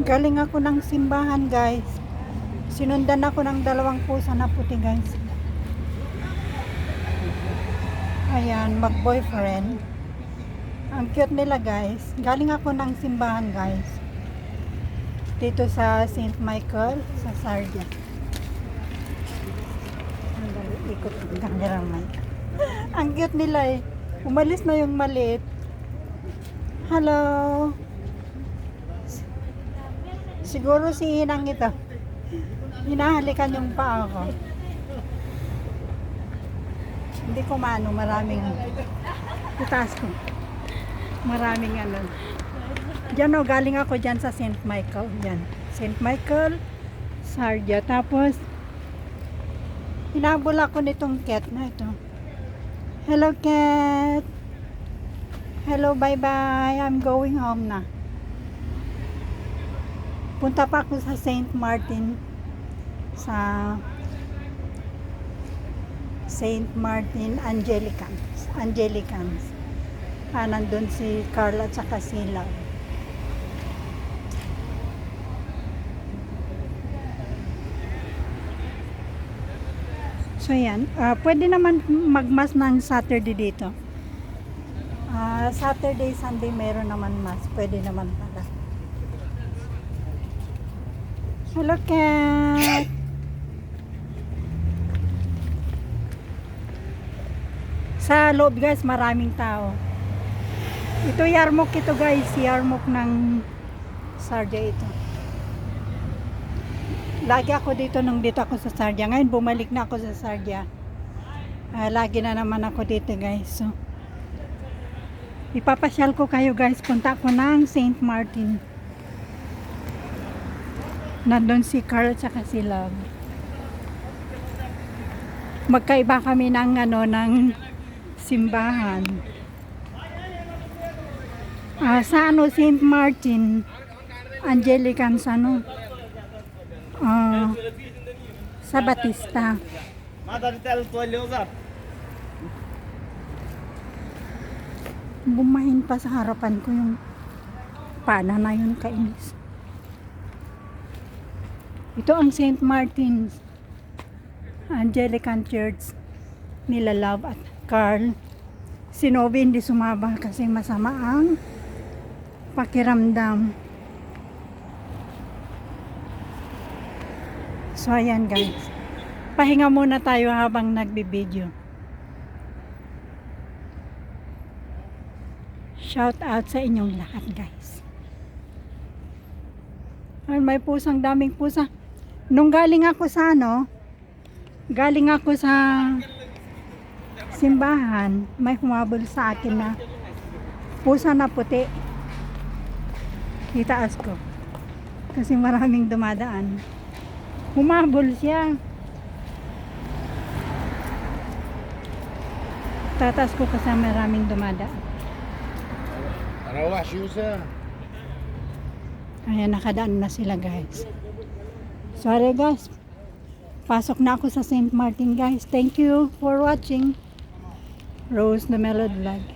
Galing ako ng simbahan, guys. Sinundan ako ng dalawang pusa na puti, guys. Ayan, mag-boyfriend. Ang cute nila, guys. Galing ako ng simbahan, guys. Dito sa St. Michael, sa Sardia. Ikot yung camera, Mike. Ang cute nila eh. Umalis na yung maliit. Hello. Siguro si Inang ito. Hinahalikan yung paa ko. Hindi ko maano, maraming itaas ko. Maraming ano. Diyan o, galing ako dyan sa St. Michael. Yan. St. Michael, Sardia. Tapos, hinabol ako nitong cat na ito. Hello, cat. Hello, bye-bye. I'm going home na. Punta pa ako sa St. Martin. Sa St. Martin Angelicans. Nandun si Carla at saka si Love. So yan, pwede naman magmas ng Saturday dito. Saturday, Sunday meron naman mas. Pwede naman pala. Hello, cat! Sa loob, guys, maraming tao. Ito yarmok ito, guys. Yarmok ng Sardia ito. Lagi ako dito nung dito ako sa Sardia. Ngayon, bumalik na ako sa Sardia. Lagi na naman ako dito, guys. So, ipapasyal ko kayo, guys. Punta ko ng St. Martin. Nandun si Carl at saka si Love. Magkaiba kami ng ano, ng simbahan. Sa ano, St. Martin Angelicans ano, sa Batista. Bumahin pa sa harapan ko yung pana na yun, kainis. Ito ang St. Martin's Anglican Church nila Love at Carl. Si Novi hindi sumaba kasi masama ang pakiramdam. So ayan, guys. Pahinga muna tayo habang nagbibideo. Shout out sa inyong lahat, guys. Ay, may pusang, daming pusa. Nung galing ako sa ano, galing ako sa simbahan, may humabol sa akin na pusa na puti. Itaas ko. Kasi maraming dumadaan. Humabol siya. Tataas ko kasi maraming dumadaan. Ayan, nakadaan na sila, guys. Sorry, guys. Pasok na ako sa St. Martin, guys. Thank you for watching. Rose the Melody Vlog.